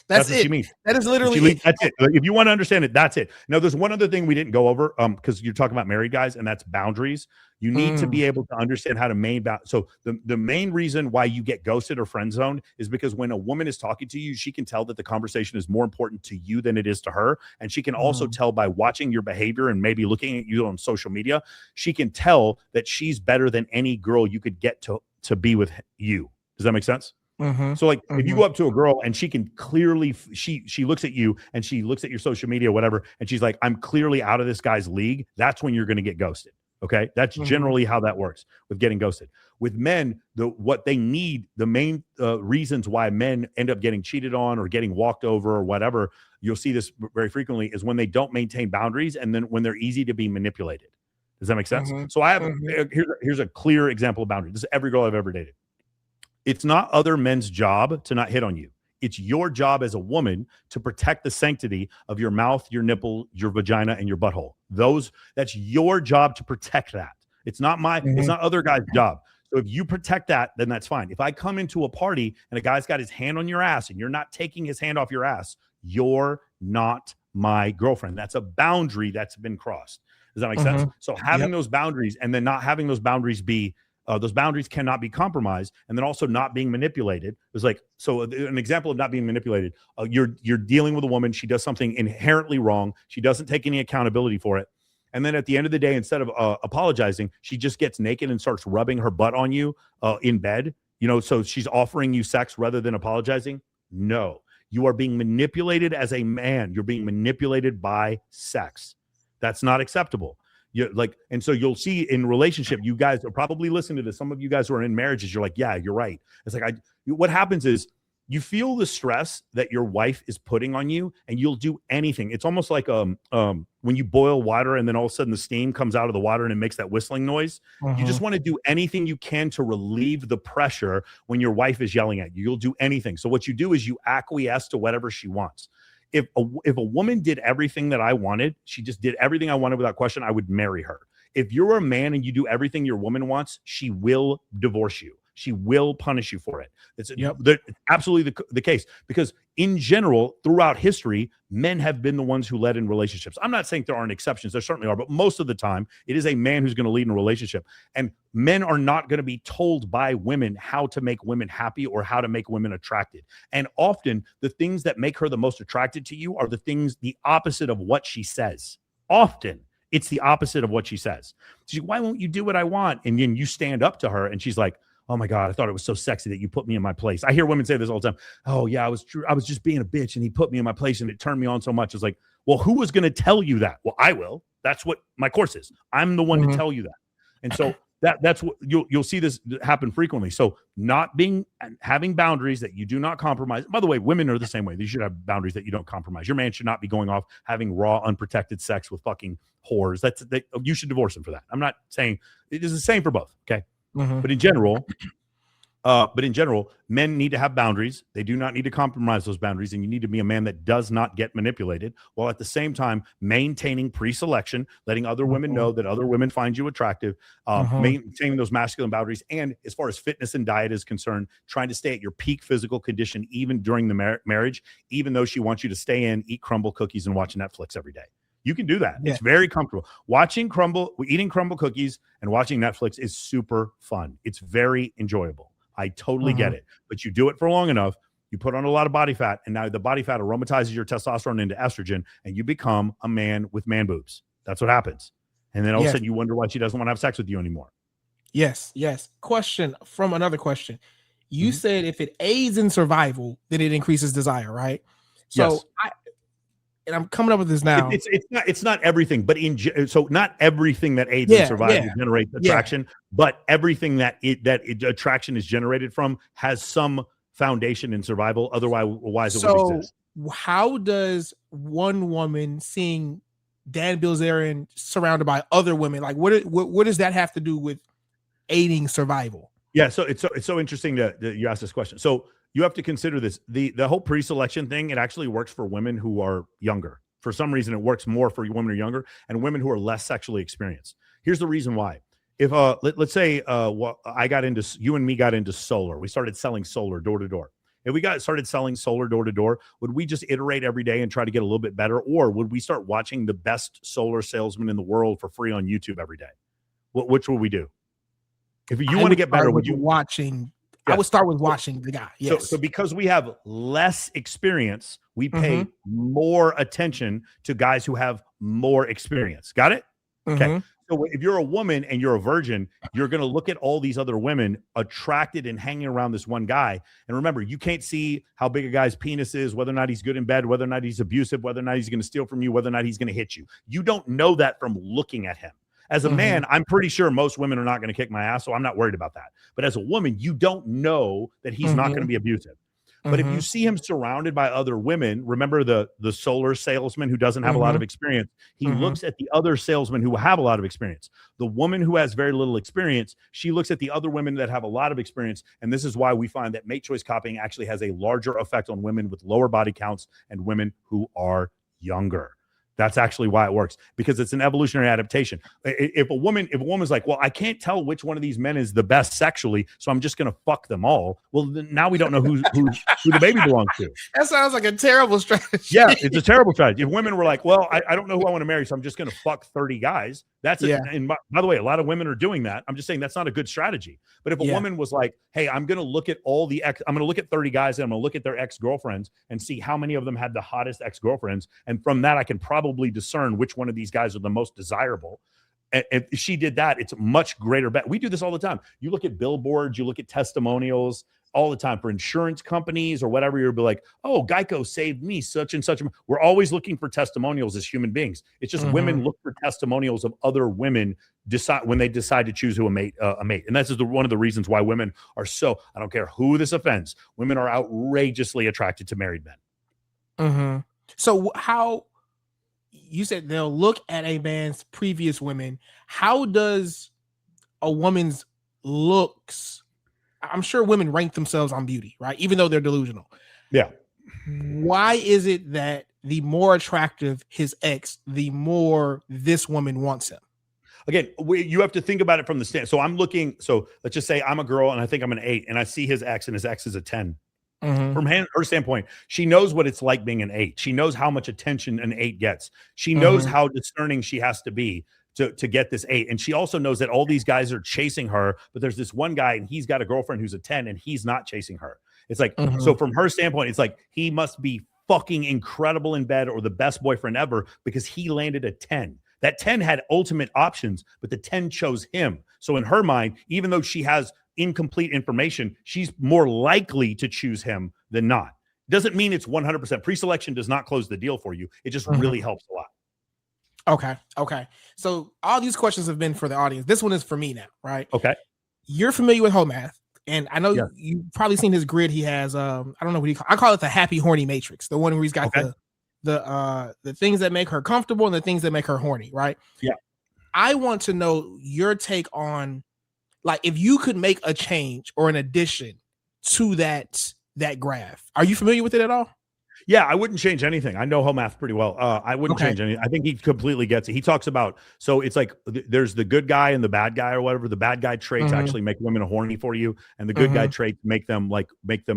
That's That's what she it. means. That is If she literally leaves, it. that's it. Like, if you want to understand it, that's it. Now, there's one other thing we didn't go over, because you're talking about married guys, and that's boundaries. You need to Mm, be able to understand how to so the main reason why you get ghosted or friend zoned is because when a woman is talking to you, she can tell that the conversation is more important to you than it is to her, and she can also mm, tell by watching your behavior and maybe looking at you on social media, she can tell that she's better than any girl you could get to be with you. Does that make sense? mhm, So like if you mhm, go up to a girl and she can clearly she looks at you and she looks at your social media or whatever and she's like, I'm clearly out of this guy's league, that's when you're going to get ghosted. Okay? That's mhm, generally how that works with getting ghosted. With men, what they need, the main reasons why men end up getting cheated on or getting walked over or whatever, you'll see this very frequently, is when they don't maintain boundaries and then when they're easy to be manipulated. Does that make sense? mhm, So I have mhm, here's a clear example of boundary. This is every girl I've ever dated. It's not other men's job to not hit on you. It's your job as a woman to protect the sanctity of your mouth, your nipple, your vagina, and your butthole. That's your job to protect that. It's mhm, not other guys' job. So if you protect that, then that's fine. If I come into a party and a guy's got his hand on your ass and you're not taking his hand off your ass, you're not my girlfriend. That's a boundary that's been crossed. Does that make sense? mhm. So having Yep. those boundaries and then not having those boundaries cannot be compromised, and then also not being manipulated. It's like, so an example of not being manipulated, you're dealing with a woman, she does something inherently wrong, she doesn't take any accountability for it, and then at the end of the day, instead of apologizing, she just gets naked and starts rubbing her butt on you in bed, so she's offering you sex rather than apologizing. No, you are being manipulated as a man, you're being manipulated by sex. That's not acceptable. And so you'll see in relationship, you guys are probably listening to this. Some of you guys who are in marriages, you're like, yeah, you're right. It's like, what happens is you feel the stress that your wife is putting on you, and you'll do anything. It's almost like when you boil water and then all of a sudden the steam comes out of the water and it makes that whistling noise. You just Mhm, want to do anything you can to relieve the pressure when your wife is yelling at you. You'll do anything. So what you do is you acquiesce to whatever she wants. If a woman did everything that I wanted, she just did everything I wanted without question, I would marry her. If you're a man and you do everything your woman wants, she will divorce you. She will punish you for it. yep. It's absolutely the case, because in general, throughout history, men have been the ones who led in relationships. I'm not saying there aren't exceptions. There certainly are, but most of the time, it is a man who's going to lead in a relationship. And men are not going to be told by women how to make women happy or how to make women attracted. And often, the things that make her the most attracted to you are the opposite of what she says. Often, it's the opposite of what she says. She's like, why won't you do what I want? And then you stand up to her and she's like, oh my God, I thought it was so sexy that you put me in my place. I hear women say this all the time. Oh yeah, I was just being a bitch and he put me in my place and it turned me on so much. It's like, well, who was going to tell you that? Well, I will. That's what my course is. I'm the one to Mhm, tell you that. And so that's what you'll see this happen frequently. So having boundaries that you do not compromise. By the way, women are the same way. They should have boundaries that you don't compromise. Your man should not be going off having raw, unprotected sex with fucking whores. You should divorce him for that. I'm not saying it is the same for both. Okay. mhm, But in general, men need to have boundaries. They do not need to compromise those boundaries, and you need to be a man that does not get manipulated, while at the same time maintaining pre-selection, letting other women mhm, know that other women find you attractive, mhm. maintaining those masculine boundaries, and as far as fitness and diet is concerned, trying to stay at your peak physical condition even during the marriage, even though she wants you to stay in, eat crumble cookies, and watch Netflix every day. You can do that. Yeah. It's very comfortable. Eating crumble cookies and watching Netflix is super fun. It's very enjoyable. I totally get Mhm. it. But you do it for long enough, you put on a lot of body fat, and now the body fat aromatizes your testosterone into estrogen, and you become a man with man boobs. That's what happens. And then all of a Yes. sudden you wonder why she doesn't want to have sex with you anymore. Yes. Yes. Question from another question. You said if it aids in survival, then it increases desire, right? So Yes. I'm coming up with this now. It's not everything, but so not everything that aids in Yeah, survival generates yeah. attraction, but everything that attraction is generated from has some foundation in survival. Otherwise, it wouldn't exist. How does one woman seeing Dan Bilzerian surrounded by other women, like what does that have to do with aiding survival? Yeah, so it's so interesting that you asked this question. So you have to consider this. The whole pre-selection thing, it actually works for women who are younger. For some reason, it works more for women who are younger and women who are less sexually experienced. Here's the reason why. If let's say you and me got into solar. We started selling solar door to door. If we started selling solar door to door, would we just iterate every day and try to get a little bit better? Or would we start watching the best solar salesman in the world for free on YouTube every day? Which would we do? If you want to get better, would you watching? Yes. I would start with watching the guy. Yes. So because we have less experience, we pay more attention to guys who have more experience. Got it? Okay. So if you're a woman and you're a virgin, you're going to look at all these other women attracted and hanging around this one guy. And remember, you can't see how big a guy's penis is, whether or not he's good in bed, whether or not he's abusive, whether or not he's going to steal from you, whether or not he's going to hit you. You don't know that from looking at him. As a man, I'm pretty sure most women are not going to kick my ass, so I'm not worried about that. But as a woman, you don't know that he's not going to be abusive. But if you see him surrounded by other women, remember the solar salesman who doesn't have a lot of experience, he looks at the other salesmen who have a lot of experience. The woman who has very little experience, she looks at the other women that have a lot of experience. And this is why we find that mate choice copying actually has a larger effect on women with lower body counts and women who are younger. That's actually why it works, because it's an evolutionary adaptation. If a woman's like, well, I can't tell which one of these men is the best sexually, so I'm just going to fuck them all. Well, then now we don't know who the baby belongs to. That sounds like a terrible strategy. Yeah, it's a terrible strategy. If women were like, well, I don't know who I want to marry, so I'm just going to fuck 30 guys. And by the way, a lot of women are doing that. I'm just saying that's not a good strategy. But if a woman was like, hey, I'm going to look at I'm going to look at 30 guys and I'm going to look at their ex-girlfriends and see how many of them had the hottest ex-girlfriends. And from that, I can probably discern which one of these guys are the most desirable. And if she did that, it's a much greater bet. We do this all the time. You look at billboards, you look at testimonials all the time for insurance companies or whatever. You'll be like, oh, Geico saved me such and such. We're always looking for testimonials as human beings. It's just women look for testimonials of other women when they decide to choose who a mate. And that's one of the reasons why women are so, I don't care who this offends, women are outrageously attracted to married men. So how, you said they'll look at a man's previous women. How does a woman's looks, I'm sure women rank themselves on beauty, right? Even though they're delusional. Yeah. Why is it that the more attractive his ex, the more this woman wants him? Again, you have to think about it from the stand. So let's just say I'm a girl and I think I'm an 8 and I see his ex and his ex is a 10. From her standpoint, she knows what it's like being an 8. She knows how much attention an 8 gets. She knows how discerning she has to be to get this 8. And she also knows that all these guys are chasing her, but there's this one guy and he's got a girlfriend who's a 10 and he's not chasing her. It's like, so from her standpoint, it's like he must be fucking incredible in bed or the best boyfriend ever because he landed a 10. That 10 had ultimate options, but the 10 chose him. So in her mind, even though she has incomplete information, she's more likely to choose him than not. Doesn't mean it's 100%. Pre-selection does not close the deal for you. It just really helps a lot. Okay. So all these questions have been for the audience. This one is for me now, right? Okay. You're familiar with Homath, and I know you've probably seen his grid. He has I don't know what I call it the happy horny matrix, the one where he's got the things that make her comfortable and the things that make her horny, right? Yeah. I want to know your take on, like, if you could make a change or an addition to that graph. Are you familiar with it at all? Yeah, I wouldn't change anything. I know Homath pretty well. I wouldn't change anything. I think he completely gets it. He talks about, so it's like there's the good guy and the bad guy or whatever. The bad guy traits actually make women horny for you, and the good guy traits make them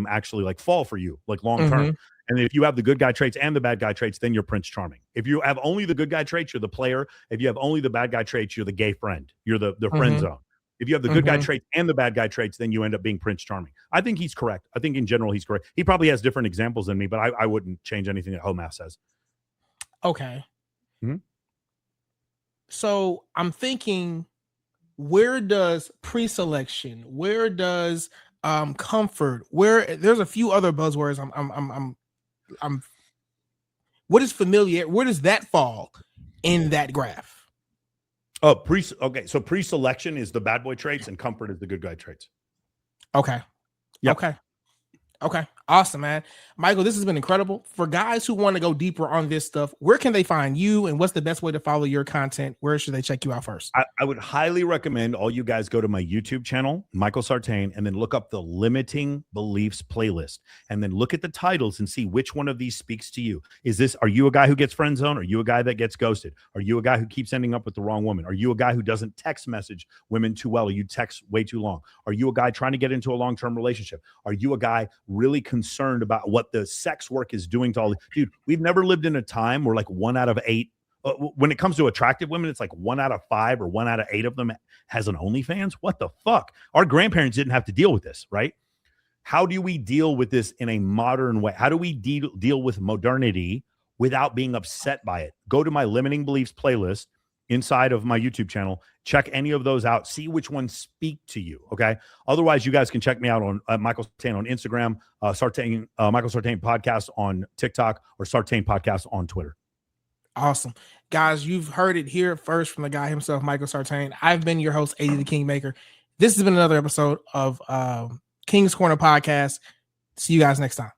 actually like fall for you, like long term. And if you have the good guy traits and the bad guy traits, then you're Prince Charming. If you have only the good guy traits, you're the player. If you have only the bad guy traits, you're the gay friend. You're the friend zone. If you have the good guy traits and the bad guy traits, then you end up being Prince Charming. I think he's correct. I think in general he's correct. He probably has different examples than me, but I wouldn't change anything that Homath says. Okay. So I'm thinking, where does pre-selection, where does comfort. Where there's a few other buzzwords. I'm. What is familiar? Where does that fall in that graph? Oh, so pre-selection is the bad boy traits and comfort is the good guy traits. Okay. Yep. Okay. Awesome, man. Michael, this has been incredible. For guys who want to go deeper on this stuff, where can they find you and what's the best way to follow your content? Where should they check you out first? I would highly recommend all you guys go to my YouTube channel, Michael Sartain, and then look up the Limiting Beliefs playlist and then look at the titles and see which one of these speaks to you. Are you a guy who gets friend zoned? Are you a guy that gets ghosted? Are you a guy who keeps ending up with the wrong woman? Are you a guy who doesn't text message women too well? Or you text way too long? Are you a guy trying to get into a long-term relationship? Are you a guy really concerned about what the sex work is doing to all the dude? We've never lived in a time where like 1 out of 8 when it comes to attractive women, it's like 1 out of 5 or 1 out of 8 of them has an OnlyFans. What the fuck? Our grandparents didn't have to deal with this, right? How do we deal with this in a modern way? How do we deal with modernity without being upset by it? Go to my Limiting Beliefs playlist inside of my YouTube channel. Check any of those out. See which ones speak to you. Okay. Otherwise, you guys can check me out on Michael Sartain on Instagram, Michael Sartain podcast on TikTok, or Sartain podcast on Twitter. Awesome. Guys, you've heard it here first from the guy himself, Michael Sartain. I've been your host, AD the Kingmaker. This has been another episode of King's Corner Podcast. See you guys next time.